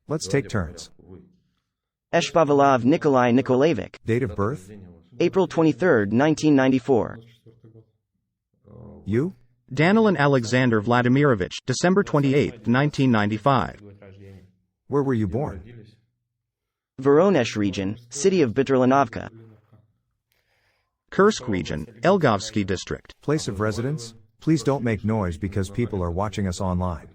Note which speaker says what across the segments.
Speaker 1: Let's take turns.
Speaker 2: Eshpavalov Nikolai Nikolaevich.
Speaker 1: Date of birth?
Speaker 2: April 23, 1994.
Speaker 1: You?
Speaker 3: Danilin Alexander Vladimirovich, December 28, 1995.
Speaker 1: Where were you born?
Speaker 2: Voronezh region, city of Bitrolanovka.
Speaker 3: Kursk region, Elgovsky district.
Speaker 1: Place of residence? Please don't make noise because people are watching us online.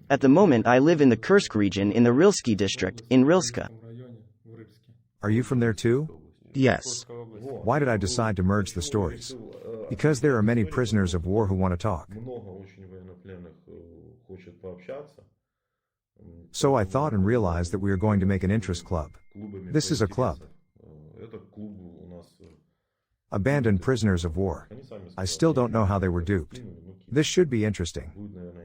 Speaker 2: At the moment I live in the Kursk region in the Rilsky district, in Rilska.
Speaker 1: Are you from there too?
Speaker 3: Yes.
Speaker 1: Why did I decide to merge the stories? Because there are many prisoners of war who want to talk. So I thought and realized that we are going to make an interest club. This is a club. Abandoned prisoners of war. I still don't know how they were duped. This should be interesting.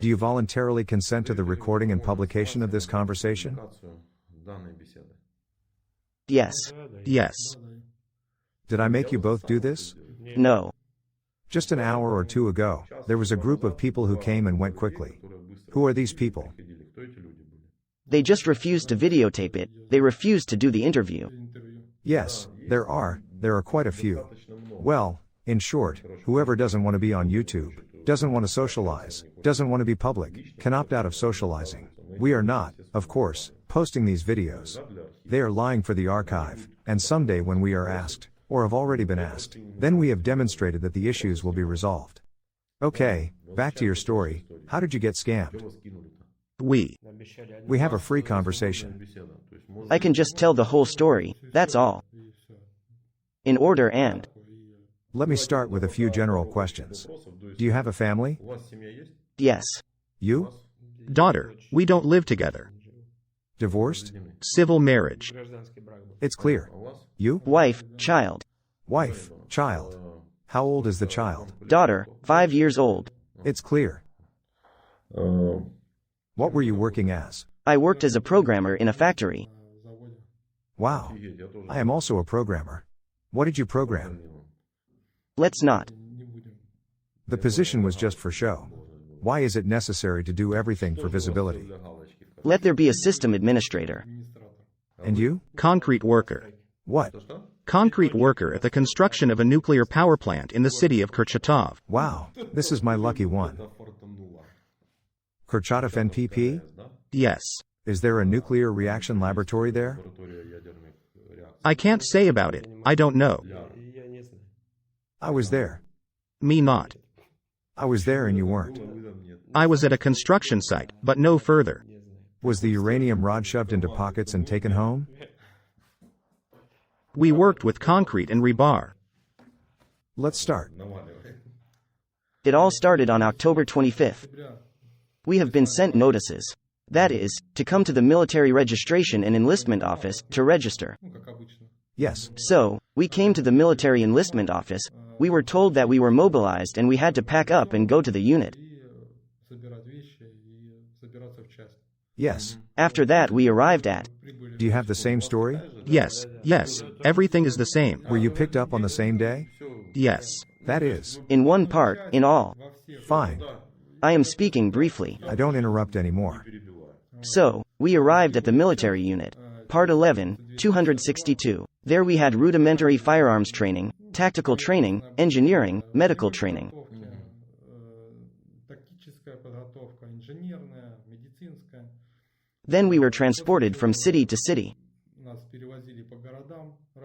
Speaker 1: Do you voluntarily consent to the recording and publication of this conversation?
Speaker 2: Yes.
Speaker 3: Yes.
Speaker 1: Did I make you both do this?
Speaker 2: No.
Speaker 1: Just an hour or two ago, there was a group of people who came and went quickly. Who are these people?
Speaker 2: They just refused to videotape it, they refused to do the interview.
Speaker 1: Yes, there are quite a few. Well, in short, whoever doesn't want to be on YouTube, doesn't want to socialize, doesn't want to be public, can opt out of socializing. We are not, of course, posting these videos. They are lying for the archive, and someday when we are asked, or have already been asked, then we have demonstrated that the issues will be resolved. Okay, back to your story. How did you get scammed? We have a free conversation.
Speaker 2: I can just tell the whole story, that's all. In order and.
Speaker 1: Let me start with a few general questions. Do you have a family?
Speaker 2: Yes.
Speaker 1: You?
Speaker 3: Daughter, we don't live together.
Speaker 1: Divorced?
Speaker 3: Civil marriage.
Speaker 1: It's clear. You?
Speaker 2: Wife, child.
Speaker 1: Wife, child. How old is the child?
Speaker 2: Daughter, 5 years old.
Speaker 1: It's clear. What were you working as?
Speaker 2: I worked as a programmer in a factory.
Speaker 1: Wow. I am also a programmer. What did you program?
Speaker 2: Let's not.
Speaker 1: The position was just for show. Why is it necessary to do everything for visibility?
Speaker 2: Let there be a system administrator.
Speaker 1: And you?
Speaker 3: Concrete worker.
Speaker 1: What?
Speaker 3: Concrete worker at the construction of a nuclear power plant in the city of Kurchatov.
Speaker 1: Wow, this is my lucky one. Kurchatov NPP?
Speaker 3: Yes.
Speaker 1: Is there a nuclear reaction laboratory there?
Speaker 3: I can't say about it, I don't know.
Speaker 1: I was there.
Speaker 3: Me not.
Speaker 1: I was there and you weren't.
Speaker 3: I was at a construction site, but no further.
Speaker 1: Was the uranium rod shoved into pockets and taken home?
Speaker 3: We worked with concrete and rebar.
Speaker 1: Let's start.
Speaker 2: It all started on October 25th. We have been sent notices. That is, to come to the military registration and enlistment office, to register.
Speaker 1: Yes.
Speaker 2: So, we came to the military enlistment office, we were told that we were mobilized and we had to pack up and go to the unit.
Speaker 1: Yes.
Speaker 2: After that we arrived at.
Speaker 1: Do you have the same story?
Speaker 3: Yes, everything is the same.
Speaker 1: Were you picked up on the same day?
Speaker 3: Yes.
Speaker 1: That is.
Speaker 2: In one part, in all.
Speaker 1: Fine.
Speaker 2: I am speaking briefly.
Speaker 1: I don't interrupt anymore.
Speaker 2: So, we arrived at the military unit. Part 11, 262. There we had rudimentary firearms training, tactical training, engineering, medical training. Then we were transported from city to city.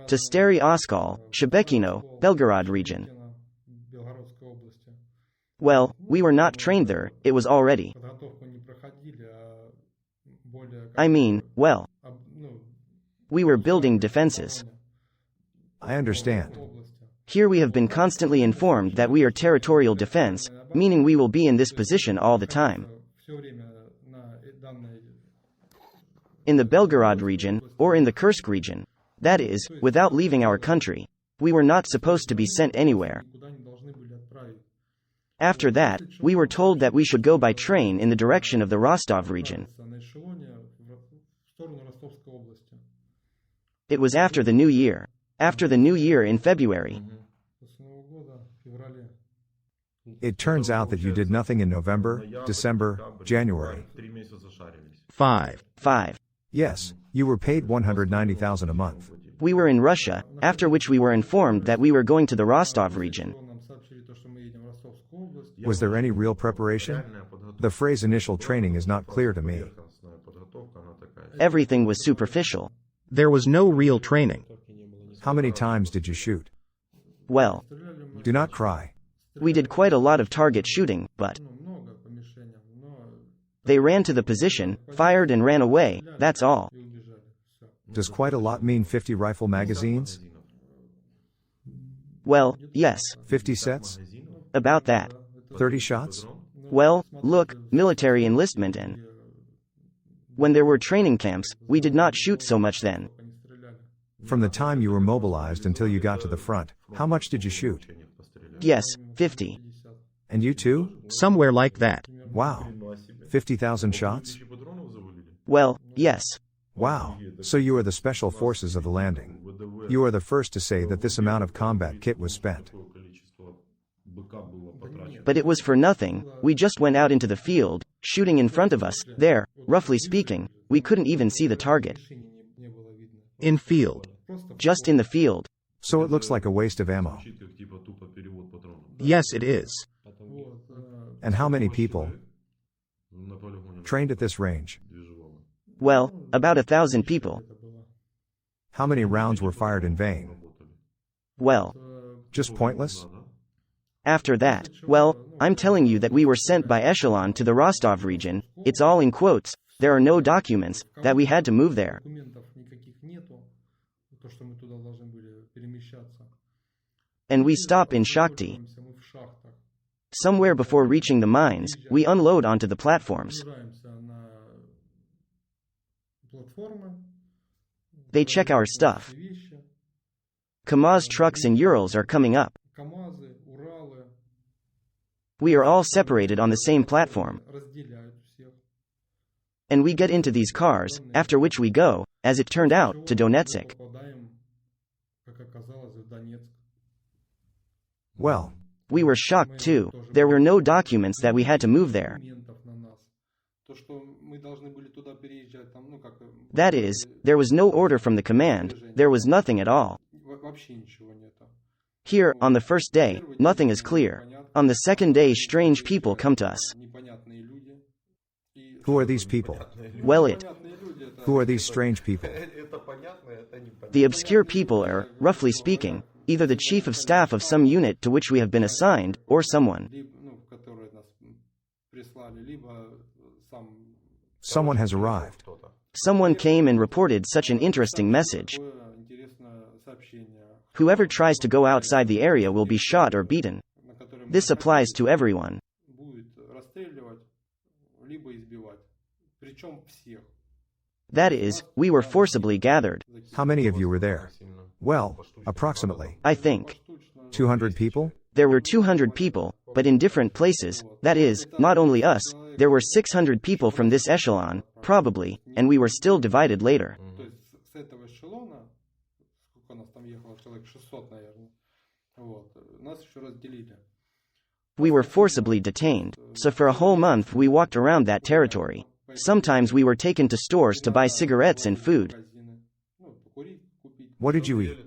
Speaker 2: To Stary Oskal, Shebekino, Belgorod region. Well, we were not trained there, it was already. I mean, well. We were building defenses.
Speaker 1: I understand.
Speaker 2: Here we have been constantly informed that we are territorial defense, meaning we will be in this position all the time. In the Belgorod region, or in the Kursk region. That is, without leaving our country. We were not supposed to be sent anywhere. After that, we were told that we should go by train in the direction of the Rostov region. It was after the New Year. After the New Year in February.
Speaker 1: It turns out that you did nothing in November, December, January.
Speaker 3: 5.
Speaker 2: 5.
Speaker 1: Yes, you were paid 190,000 a month.
Speaker 2: We were in Russia, after which we were informed that we were going to the Rostov region.
Speaker 1: Was there any real preparation? The phrase initial training is not clear to me.
Speaker 2: Everything was superficial.
Speaker 3: There was no real training.
Speaker 1: How many times did you shoot?
Speaker 2: Well,
Speaker 1: Do not cry.
Speaker 2: we did quite a lot of target shooting, but they ran to the position, fired and ran away, that's all.
Speaker 1: Does quite a lot mean 50 rifle magazines?
Speaker 2: Well, yes,
Speaker 1: 50 sets?
Speaker 2: about that.
Speaker 1: 30 shots?
Speaker 2: Well, look, military enlistment and when there were training camps, we did not shoot so much then.
Speaker 1: From the time you were mobilized until you got to the front, how much did you shoot?
Speaker 2: Yes, 50.
Speaker 1: And you too?
Speaker 3: Somewhere like that.
Speaker 1: Wow. 50,000 shots?
Speaker 2: Well, yes.
Speaker 1: Wow. So you are the special forces of the landing. You are the first to say that this amount of combat kit was spent.
Speaker 2: But it was for nothing, we just went out into the field, shooting in front of us, there, roughly speaking, we couldn't even see the target.
Speaker 3: In field.
Speaker 2: Just in the field.
Speaker 1: So it looks like a waste of ammo.
Speaker 3: Yes, it is.
Speaker 1: And how many people trained at this range?
Speaker 2: Well, about 1,000 people.
Speaker 1: How many rounds were fired in vain?
Speaker 2: Well,
Speaker 1: Just pointless?
Speaker 2: after that, well, I'm telling you that we were sent by echelon to the Rostov region, it's all in quotes, there are no documents, that we had to move there. And we stop in Shakhty. Somewhere before reaching the mines, we unload onto the platforms. They check our stuff. KAMAZ trucks and Urals are coming up. We are all separated on the same platform. And we get into these cars, after which we go, as it turned out, to Donetsk.
Speaker 1: Well,
Speaker 2: We were shocked too. There were no documents that we had to move there. That is, there was no order from the command, there was nothing at all. Here, on the first day, nothing is clear. On the second day, strange people come to us.
Speaker 1: who are these people?
Speaker 2: Well,
Speaker 1: Who are these strange people?
Speaker 2: the obscure people are, roughly speaking, either the chief of staff of some unit to which we have been assigned, or someone.
Speaker 1: Someone has arrived.
Speaker 2: Someone came and reported such an interesting message. Whoever tries to go outside the area will be shot or beaten. This applies to everyone. That is, we were forcibly gathered.
Speaker 1: How many of you were there? Well, approximately.
Speaker 2: I think
Speaker 1: 200 people?
Speaker 2: there were 200 people, but in different places, that is, not only us, there were 600 people from this echelon, probably, and we were still divided later. We were forcibly detained, so for a whole month we walked around that territory. Sometimes we were taken to stores to buy cigarettes and food.
Speaker 1: What did you eat?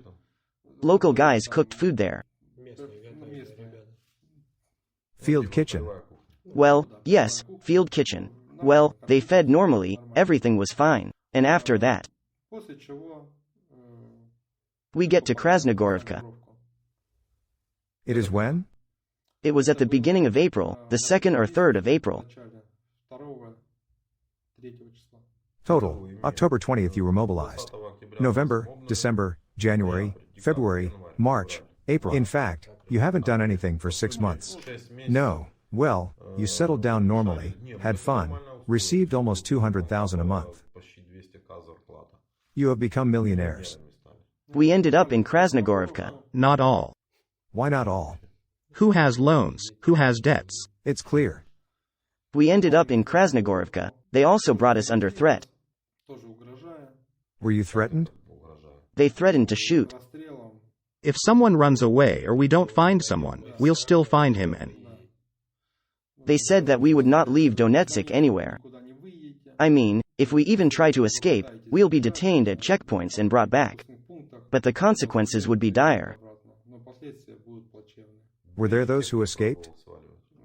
Speaker 2: Local guys cooked food there.
Speaker 1: Field kitchen.
Speaker 2: Well, yes, field kitchen. Well, they fed normally, everything was fine. And after that, we get to Krasnogorivka.
Speaker 1: It is when?
Speaker 2: It was at the beginning of April, the 2nd or 3rd of April.
Speaker 1: Total, October 20th you were mobilized. November, December, January, February, March, April. In fact, you haven't done anything for 6 months. No. Well, you settled down normally, had fun, received almost 200,000 a month. You have become millionaires.
Speaker 2: We ended up in Krasnogorivka.
Speaker 3: Not all.
Speaker 1: Why not all?
Speaker 3: Who has loans? Who has debts?
Speaker 1: It's clear.
Speaker 2: We ended up in Krasnogorivka. They also brought us under threat.
Speaker 1: Were you threatened?
Speaker 2: They threatened to shoot.
Speaker 3: If someone runs away or we don't find someone, we'll still find him and
Speaker 2: They said that we would not leave Donetsk anywhere. I mean, if we even try to escape, we'll be detained at checkpoints and brought back. But the consequences would be dire.
Speaker 1: Were there those who escaped?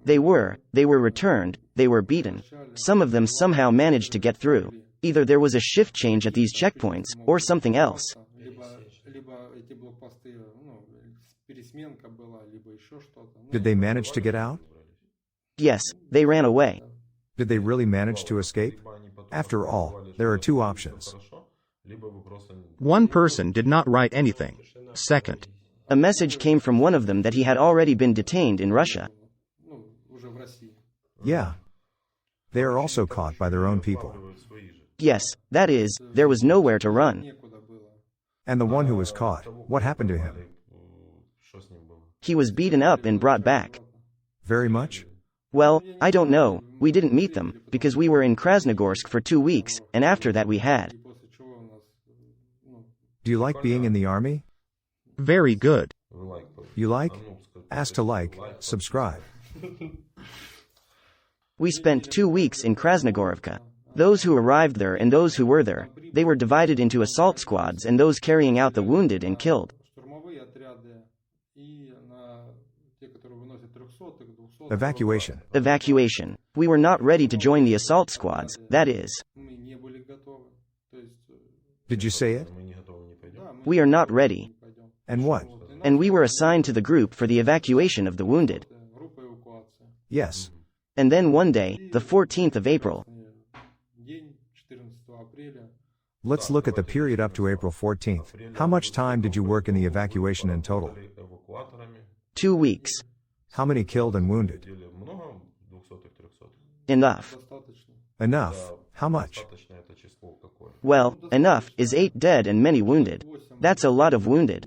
Speaker 2: They were returned, they were beaten. Some of them somehow managed to get through. Either there was a shift change at these checkpoints, or something else.
Speaker 1: Did they manage to get out?
Speaker 2: Yes, they ran away.
Speaker 1: Did they really manage to escape? After all, there are two options.
Speaker 3: One person did not write anything. Second,
Speaker 2: A message came from one of them that he had already been detained in Russia.
Speaker 1: Yeah. They are also caught by their own people.
Speaker 2: Yes, that is, there was nowhere to run.
Speaker 1: And the one who was caught, what happened to him?
Speaker 2: He was beaten up and brought back.
Speaker 1: Very much?
Speaker 2: Well, I don't know, we didn't meet them, because we were in Krasnogorsk for 2 weeks, and after that we had.
Speaker 1: Do you like being in the army?
Speaker 3: very good.
Speaker 1: You like? Ask to like, subscribe.
Speaker 2: We spent 2 weeks in Krasnogorovka. Those who arrived there and those who were there, they were divided into assault squads and those carrying out the wounded and killed.
Speaker 1: Evacuation.
Speaker 2: Evacuation. We were not ready to join the assault squads, that is.
Speaker 1: Did you say it?
Speaker 2: We are not ready.
Speaker 1: And what?
Speaker 2: And we were assigned to the group for the evacuation of the wounded.
Speaker 1: Yes.
Speaker 2: And then one day, the 14th of April.
Speaker 1: Let's look at the period up to April 14th. How much time did you work in the evacuation in total?
Speaker 2: 2 weeks.
Speaker 1: How many killed and wounded?
Speaker 2: Enough.
Speaker 1: Enough. How much?
Speaker 2: Well, enough is 8 dead and many wounded. That's a lot of wounded.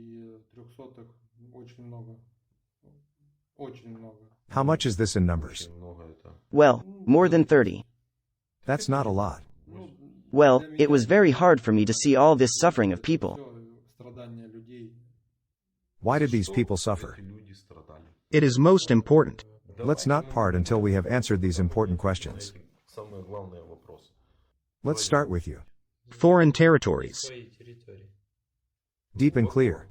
Speaker 1: How much is this in numbers?
Speaker 2: Well, more than 30.
Speaker 1: That's not a lot.
Speaker 2: Well, it was very hard for me to see all this suffering of people.
Speaker 1: Why did these people suffer?
Speaker 3: It is most important.
Speaker 1: Let's not part until we have answered these important questions. Let's start with you.
Speaker 3: Foreign territories.
Speaker 1: Deep and clear.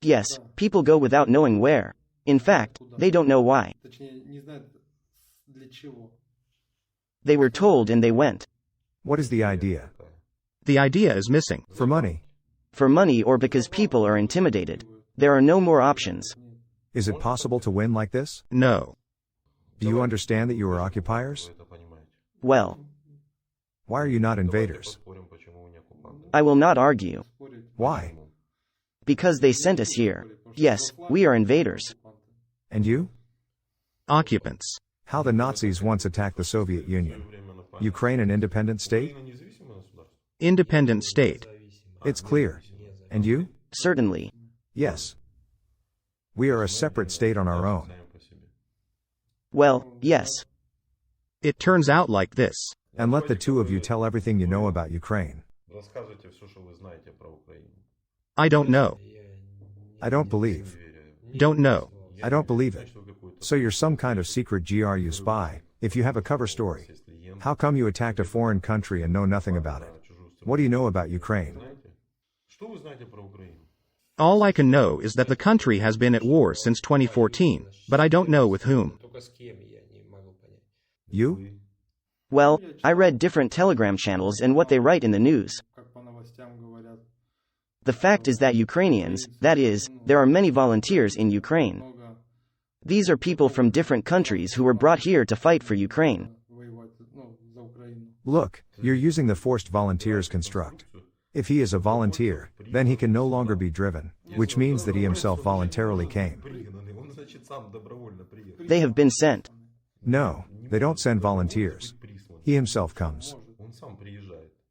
Speaker 2: Yes, people go without knowing where. In fact, they don't know why. They were told and they went.
Speaker 1: What is the idea?
Speaker 3: The idea is missing.
Speaker 1: For money.
Speaker 2: For money or because people are intimidated. There are no more options.
Speaker 1: Is it possible to win like this?
Speaker 3: No.
Speaker 1: Do you understand that you are occupiers?
Speaker 2: Well,
Speaker 1: Why are you not invaders?
Speaker 2: I will not argue.
Speaker 1: Why?
Speaker 2: Because they sent us here. Yes, we are invaders.
Speaker 1: And you?
Speaker 3: Occupants.
Speaker 1: How the Nazis once attacked the Soviet Union. Ukraine an independent state?
Speaker 3: Independent state.
Speaker 1: It's clear. And you?
Speaker 2: Certainly.
Speaker 1: Yes. We are a separate state on our own.
Speaker 2: Well, yes.
Speaker 3: It turns out like this.
Speaker 1: And let the two of you tell everything you know about Ukraine.
Speaker 3: I don't know.
Speaker 1: I don't believe.
Speaker 3: Don't know.
Speaker 1: I don't believe it. So you're some kind of secret GRU spy, if you have a cover story. How come you attacked a foreign country and know nothing about it? What do you know about Ukraine?
Speaker 3: All I can know is that the country has been at war since 2014, but I don't know with whom.
Speaker 1: You?
Speaker 2: Well, I read different Telegram channels and what they write in the news. The fact is that Ukrainians, that is, there are many volunteers in Ukraine. These are people from different countries who were brought here to fight for Ukraine.
Speaker 1: Look, you're using the forced volunteers construct. If he is a volunteer, then he can no longer be driven, which means that he himself voluntarily came.
Speaker 2: They have been sent.
Speaker 1: No, they don't send volunteers. He himself comes.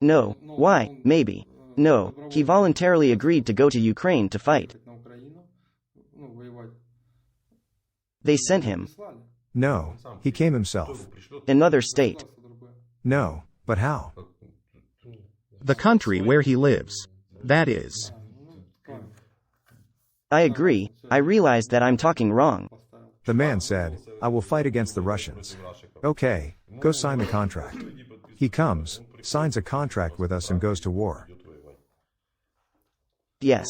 Speaker 2: No, why, maybe. No, he voluntarily agreed to go to Ukraine to fight. They sent him.
Speaker 1: No, he came himself.
Speaker 2: Another state.
Speaker 1: No, but how?
Speaker 3: The country where he lives. That is.
Speaker 2: I agree, I realize that I'm talking wrong.
Speaker 1: The man said, I will fight against the Russians. Okay, go sign the contract. He comes, signs a contract with us and goes to war.
Speaker 2: Yes.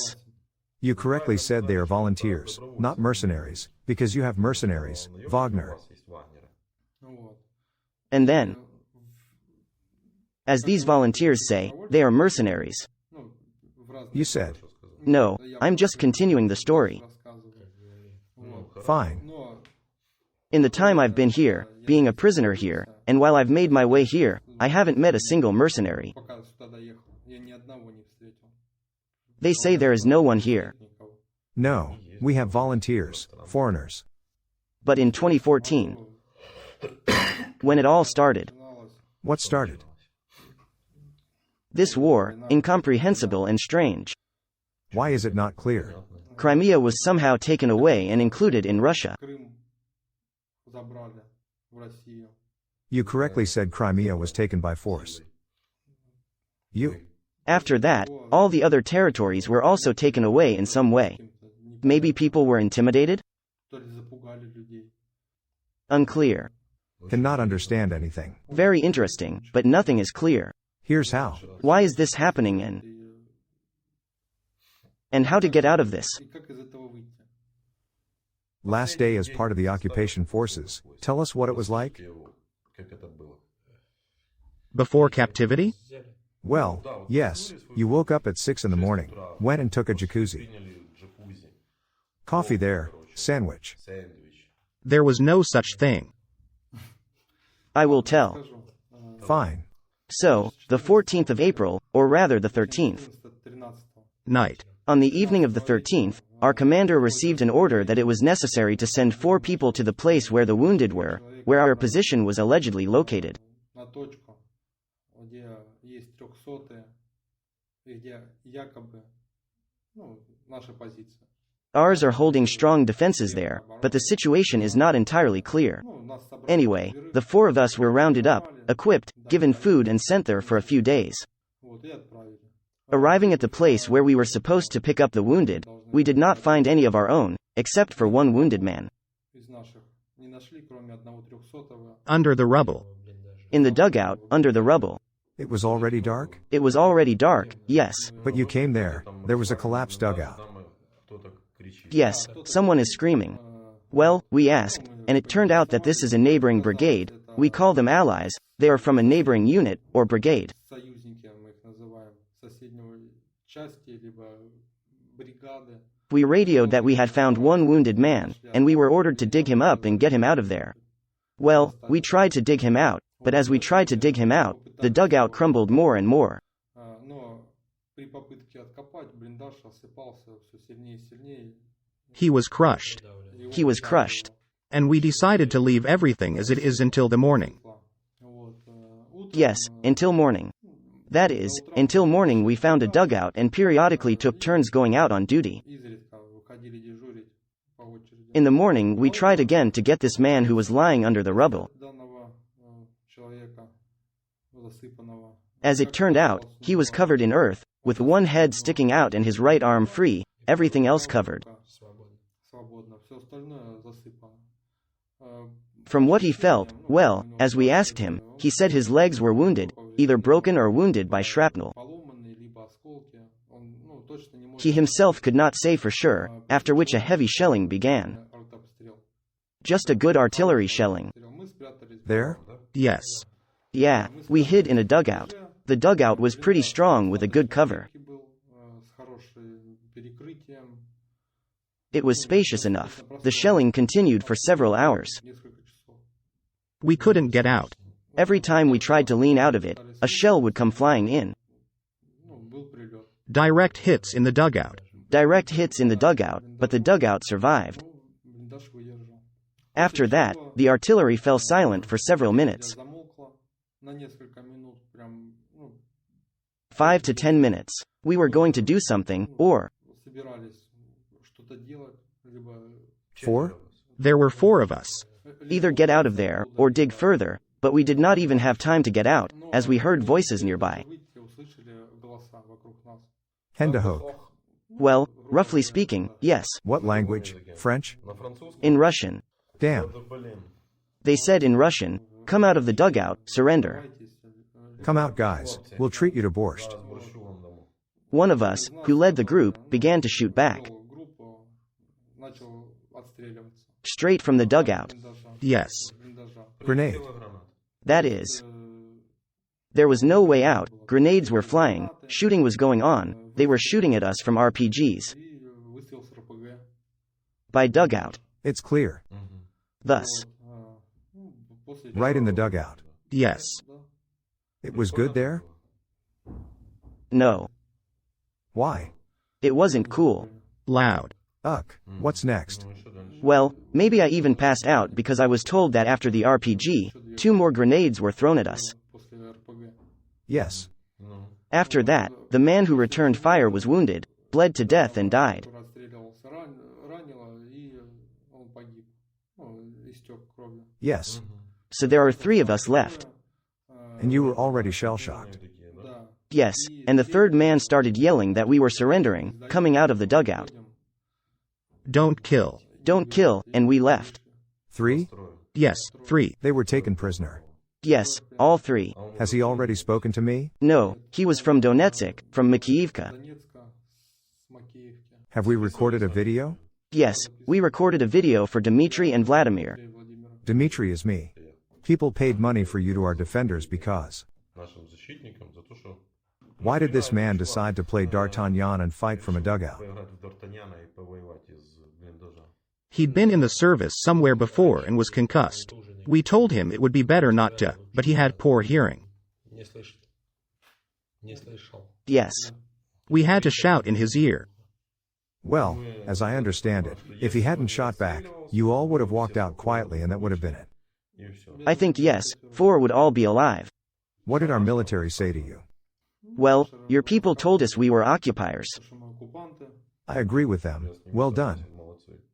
Speaker 1: You correctly said they are volunteers, not mercenaries, because you have mercenaries, Wagner.
Speaker 2: And then, as these volunteers say, they are mercenaries.
Speaker 1: You said.
Speaker 2: No, I'm just continuing the story.
Speaker 1: Fine.
Speaker 2: In the time I've been here, being a prisoner here, and while I've made my way here, I haven't met a single mercenary. They say there is no one here.
Speaker 1: No, we have volunteers, foreigners.
Speaker 2: But in 2014, when it all started,
Speaker 1: What started?
Speaker 2: this war, incomprehensible and strange.
Speaker 1: Why is it not clear?
Speaker 2: Crimea was somehow taken away and included in Russia.
Speaker 1: You correctly said Crimea was taken by force. You.
Speaker 2: After that, all the other territories were also taken away in some way. Maybe people were intimidated? Unclear.
Speaker 1: Cannot understand anything.
Speaker 2: Very interesting, but nothing is clear.
Speaker 1: Here's how.
Speaker 2: Why is this happening and how to get out of this?
Speaker 1: Last day as part of the occupation forces, tell us what it was like?
Speaker 3: Before captivity?
Speaker 1: Well, yes, you woke up at 6 in the morning, went and took a jacuzzi. Coffee there, sandwich.
Speaker 3: There was no such thing.
Speaker 2: I will tell.
Speaker 1: Fine.
Speaker 2: So, the 14th of April, or rather the 13th.
Speaker 3: Night.
Speaker 2: On the evening of the 13th, our commander received an order that it was necessary to send 4 people to the place where the wounded were, where our position was allegedly located. Ours are holding strong defenses there, but the situation is not entirely clear. Anyway, the 4 of us were rounded up, equipped, given food and sent there for a few days. Arriving at the place where we were supposed to pick up the wounded, we did not find any of our own, except for one wounded man.
Speaker 3: Under the rubble.
Speaker 2: In the dugout, under the rubble.
Speaker 1: It was already dark?
Speaker 2: It was already dark, yes.
Speaker 1: But you came there was a collapsed dugout.
Speaker 2: Yes, someone is screaming. Well, we asked, and it turned out that this is a neighboring brigade. We call them allies, they are from a neighboring unit, or brigade. We radioed that we had found one wounded man, and we were ordered to dig him up and get him out of there. Well, we tried to dig him out, but as we tried to dig him out, the dugout crumbled more and more.
Speaker 3: He was crushed.
Speaker 2: He was crushed.
Speaker 3: And we decided to leave everything as it is until the morning.
Speaker 2: Yes, until morning. That is, until morning we found a dugout and periodically took turns going out on duty. In the morning we tried again to get this man who was lying under the rubble. As it turned out, he was covered in earth, with one head sticking out and his right arm free, everything else covered. From what he felt, well, as we asked him, he said his legs were wounded, either broken or wounded by shrapnel. He himself could not say for sure, after which a heavy shelling began. Just a good artillery shelling.
Speaker 1: There?
Speaker 3: Yes.
Speaker 2: Yeah, we hid in a dugout. The dugout was pretty strong with a good cover. It was spacious enough. The shelling continued for several hours.
Speaker 3: We couldn't get out.
Speaker 2: Every time we tried to lean out of it, a shell would come flying in.
Speaker 3: Direct hits in the dugout.
Speaker 2: Direct hits in the dugout, but the dugout survived. After that, the artillery fell silent for several minutes. 5 to 10 minutes. We were going to do something, or
Speaker 1: 4?
Speaker 3: There were 4 of us.
Speaker 2: either get out of there, or dig further, but we did not even have time to get out, as we heard voices nearby.
Speaker 1: Hendahok.
Speaker 2: Well, roughly speaking, yes.
Speaker 1: What language? French?
Speaker 2: In Russian.
Speaker 1: Damn.
Speaker 2: They said in Russian, "Come out of the dugout, surrender."
Speaker 1: Come out, guys, we'll treat you to borscht.
Speaker 2: One of us, who led the group, began to shoot back. Straight from the dugout.
Speaker 3: Yes.
Speaker 1: Grenade.
Speaker 2: That is. There was no way out, grenades were flying, shooting was going on, they were shooting at us from RPGs. By dugout.
Speaker 1: It's clear.
Speaker 2: Thus.
Speaker 1: Right in the dugout.
Speaker 3: Yes.
Speaker 1: It was good there?
Speaker 2: No.
Speaker 1: Why?
Speaker 2: It wasn't cool.
Speaker 3: Loud.
Speaker 1: What's next?
Speaker 2: Well, maybe I even passed out because I was told that after the RPG, 2 more grenades were thrown at us.
Speaker 1: Yes.
Speaker 2: After that, the man who returned fire was wounded, bled to death and died.
Speaker 1: Yes.
Speaker 2: So there are 3 of us left.
Speaker 1: And you were already shell-shocked.
Speaker 2: Yes, and the 3rd man started yelling that we were surrendering, coming out of the dugout.
Speaker 3: Don't kill.
Speaker 2: Don't kill, and we left.
Speaker 1: 3?
Speaker 3: Yes, 3.
Speaker 1: They were taken prisoner.
Speaker 2: Yes, all 3.
Speaker 1: Has he already spoken to me?
Speaker 2: No, he was from Donetsk, from Makiivka.
Speaker 1: Have we recorded a video?
Speaker 2: Yes, we recorded a video for Dmitry and Vladimir.
Speaker 1: Dmitry is me. People paid money for you to our defenders because. Why did this man decide to play D'Artagnan and fight from a dugout?
Speaker 3: He'd been in the service somewhere before and was concussed. We told him it would be better not to, but he had poor hearing.
Speaker 2: Yes.
Speaker 3: We had to shout in his ear.
Speaker 1: Well, as I understand it, if he hadn't shot back, you all would have walked out quietly and that would have been it.
Speaker 2: I think yes, 4 would all be alive.
Speaker 1: What did our military say to you?
Speaker 2: Well, your people told us we were occupiers.
Speaker 1: I agree with them. Well done.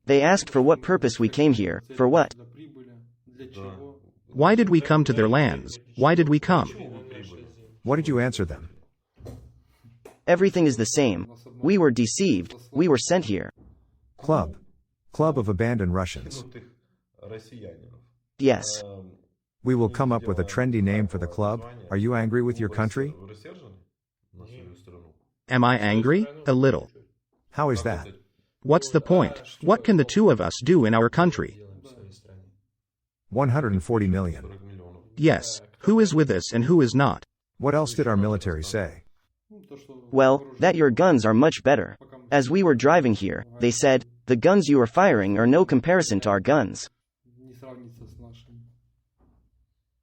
Speaker 2: They asked for what purpose we came here, for what?
Speaker 3: Why did we come to their lands? Why did we come?
Speaker 1: What did you answer them?
Speaker 2: Everything is the same. We were deceived, we were sent here.
Speaker 1: Club. Club of abandoned Russians.
Speaker 2: Yes.
Speaker 1: We will come up with a trendy name for the club. Are you angry with your country?
Speaker 3: Am I angry? A little.
Speaker 1: How is that?
Speaker 3: What's the point? What can the 2 of us do in our country?
Speaker 1: 140 million.
Speaker 3: Yes. Who is with us and who is not?
Speaker 1: What else did our military say?
Speaker 2: Well, that your guns are much better. As we were driving here, they said, the guns you are firing are no comparison to our guns.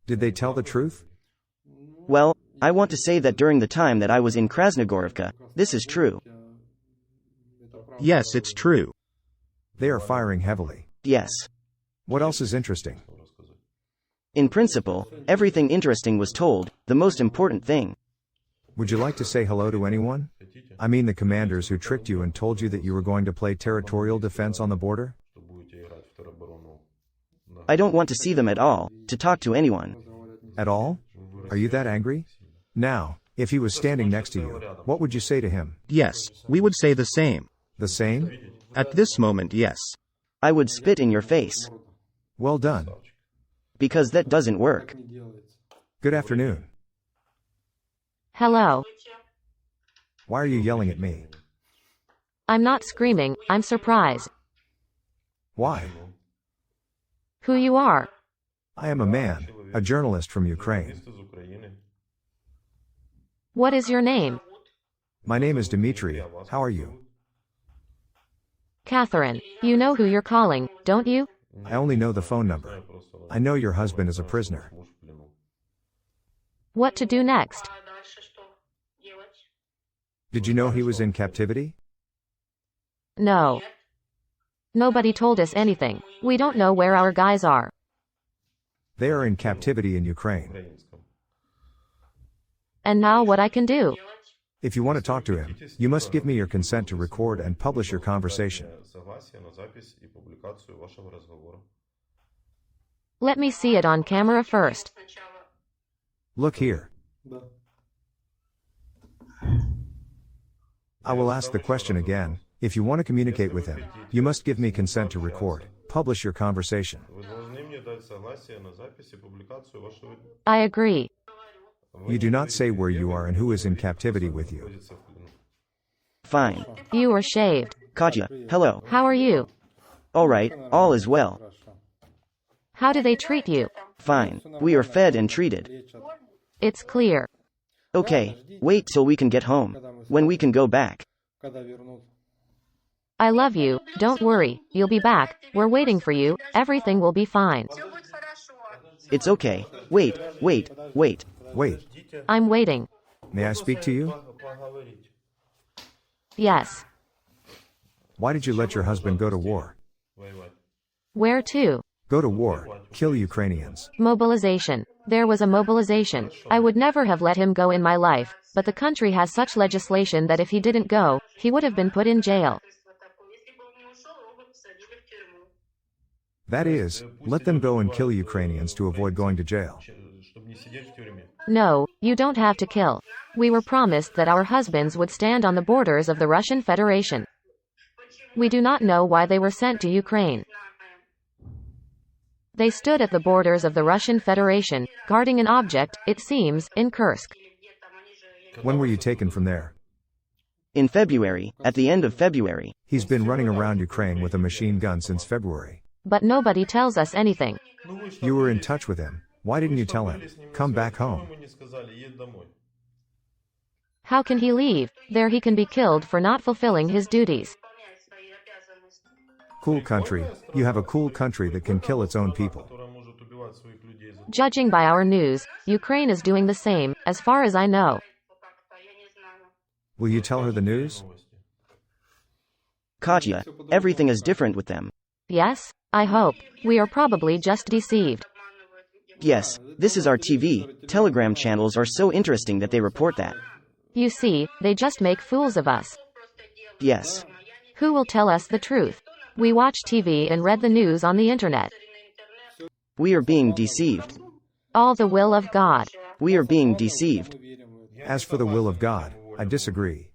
Speaker 1: Did they tell the truth?
Speaker 2: Well, I want to say that during the time that I was in Krasnogorivka, this is true.
Speaker 3: Yes, it's true.
Speaker 1: They are firing heavily.
Speaker 2: Yes.
Speaker 1: What else is interesting?
Speaker 2: In principle, everything interesting was told, the most important thing.
Speaker 1: Would you like to say hello to anyone? I mean the commanders who tricked you and told you that you were going to play territorial defense on the border?
Speaker 2: I don't want to see them at all, to talk to anyone.
Speaker 1: At all? Are you that angry? Now, if he was standing next to you, what would you say to him?
Speaker 3: Yes, we would say the same.
Speaker 1: The same?
Speaker 3: At this moment, yes.
Speaker 2: I would spit in your face.
Speaker 1: Well done.
Speaker 2: Because that doesn't work.
Speaker 1: Good afternoon.
Speaker 4: Hello.
Speaker 1: Why are you yelling at me?
Speaker 4: I'm not screaming, I'm surprised.
Speaker 1: Why?
Speaker 4: Who you are?
Speaker 1: I am a man, a journalist from Ukraine.
Speaker 4: What is your name?
Speaker 1: My name is Dmitry. How are you?
Speaker 4: Catherine. You know who you're calling, don't you?
Speaker 1: I only know the phone number. I know your husband is a prisoner.
Speaker 4: What to do next?
Speaker 1: Did you know he was in captivity?
Speaker 4: No. Nobody told us anything. We don't know where our guys are.
Speaker 1: They are in captivity in Ukraine.
Speaker 4: And now what I can do?
Speaker 1: If you want to talk to him, you must give me your consent to record and publish your conversation.
Speaker 4: Let me see it on camera first.
Speaker 1: Look here. I will ask the question again. If you want to communicate with him, you must give me consent to record, publish your conversation.
Speaker 4: I agree.
Speaker 1: You do not say where you are and who is in captivity with you.
Speaker 2: Fine.
Speaker 4: You were shaved.
Speaker 2: Katya, hello.
Speaker 4: How are you?
Speaker 2: Alright, all is well.
Speaker 4: How do they treat you?
Speaker 2: Fine. We are fed and treated.
Speaker 4: It's clear.
Speaker 2: Okay, wait till we can get home. When we can go back.
Speaker 4: I love you, don't worry, you'll be back, we're waiting for you, everything will be fine.
Speaker 2: It's okay. Wait.
Speaker 1: Wait.
Speaker 4: I'm waiting.
Speaker 1: May I speak to you?
Speaker 4: Yes.
Speaker 1: Why did you let your husband go to war?
Speaker 4: Where to?
Speaker 1: Go to war, kill Ukrainians.
Speaker 4: Mobilization. There was a mobilization. I would never have let him go in my life, but the country has such legislation that if he didn't go, he would have been put in jail.
Speaker 1: That is, let them go and kill Ukrainians to avoid going to jail.
Speaker 4: No, you don't have to kill. We were promised that our husbands would stand on the borders of the Russian Federation. We do not know why they were sent to Ukraine. They stood at the borders of the Russian Federation, guarding an object, it seems, in Kursk.
Speaker 1: When were you taken from there?
Speaker 2: In February, at the end of February.
Speaker 1: He's been running around Ukraine with a machine gun since February.
Speaker 4: But nobody tells us anything.
Speaker 1: You were in touch with him. Why didn't you tell him? Come back home.
Speaker 4: How can he leave? There he can be killed for not fulfilling his duties.
Speaker 1: Cool country. You have a cool country that can kill its own people.
Speaker 4: Judging by our news, Ukraine is doing the same, as far as I know.
Speaker 1: Will you tell her the news?
Speaker 2: Katya, everything is different with them.
Speaker 4: Yes? I hope. We are probably just deceived.
Speaker 2: Yes, this is our TV, Telegram channels are so interesting that they report that.
Speaker 4: You see, they just make fools of us.
Speaker 2: Yes.
Speaker 4: Who will tell us the truth? We watch TV and read the news on the internet.
Speaker 2: We are being deceived.
Speaker 4: All the will of God.
Speaker 2: We are being deceived.
Speaker 1: As for the will of God, I disagree.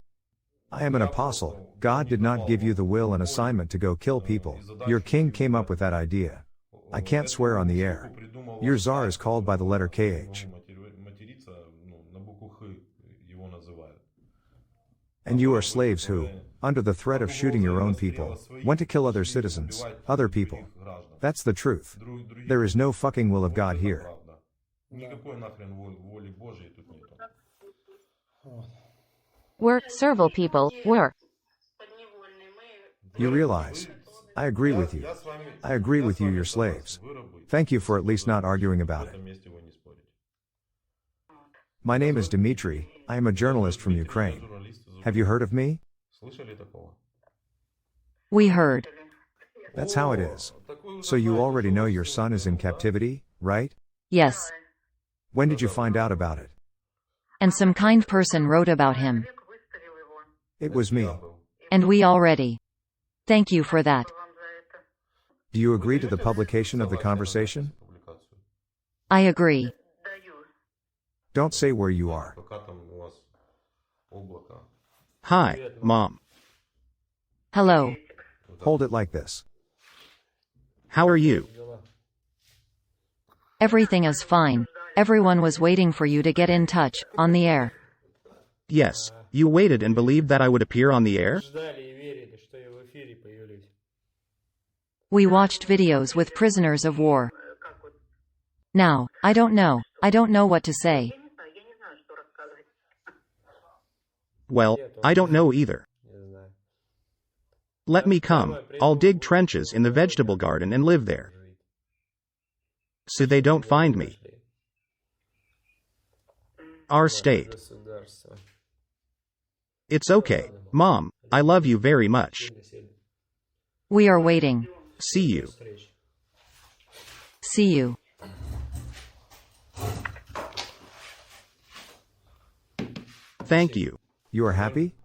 Speaker 1: I am an apostle. God did not give you the will and assignment to go kill people. Your king came up with that idea. I can't swear on the air. Your czar is called by the letter KH. And you are slaves who, under the threat of shooting your own people, went to kill other citizens, other people. That's the truth. There is no fucking will of God here.
Speaker 4: We're servile people, we're.
Speaker 1: You realize? I agree with you. I agree with you, you're slaves. Thank you for at least not arguing about it. My name is Dmitry, I am a journalist from Ukraine. Have you heard of me?
Speaker 5: We heard.
Speaker 1: That's how it is. So you already know your son is in captivity, right?
Speaker 5: Yes.
Speaker 1: When did you find out about it?
Speaker 5: And some kind person wrote about him.
Speaker 1: It was me.
Speaker 5: And we already. Thank you for that.
Speaker 1: Do you agree to the publication of the conversation?
Speaker 5: I agree.
Speaker 1: Don't say where you are.
Speaker 3: Hi, Mom.
Speaker 5: Hello.
Speaker 1: Hold it like this.
Speaker 3: How are you?
Speaker 5: Everything is fine. Everyone was waiting for you to get in touch, on the air.
Speaker 3: Yes, you waited and believed that I would appear on the air?
Speaker 5: We watched videos with prisoners of war. Now, I don't know. I don't know what to say.
Speaker 3: Well, I don't know either. Let me come. I'll dig trenches in the vegetable garden and live there. So they don't find me. Our state. It's okay, Mom. I love you very much.
Speaker 5: We are waiting.
Speaker 3: See you.
Speaker 5: See you.
Speaker 3: Thank you.
Speaker 1: You are happy?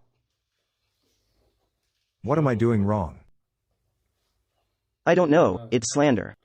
Speaker 1: What am I doing wrong?
Speaker 2: I don't know, it's slander.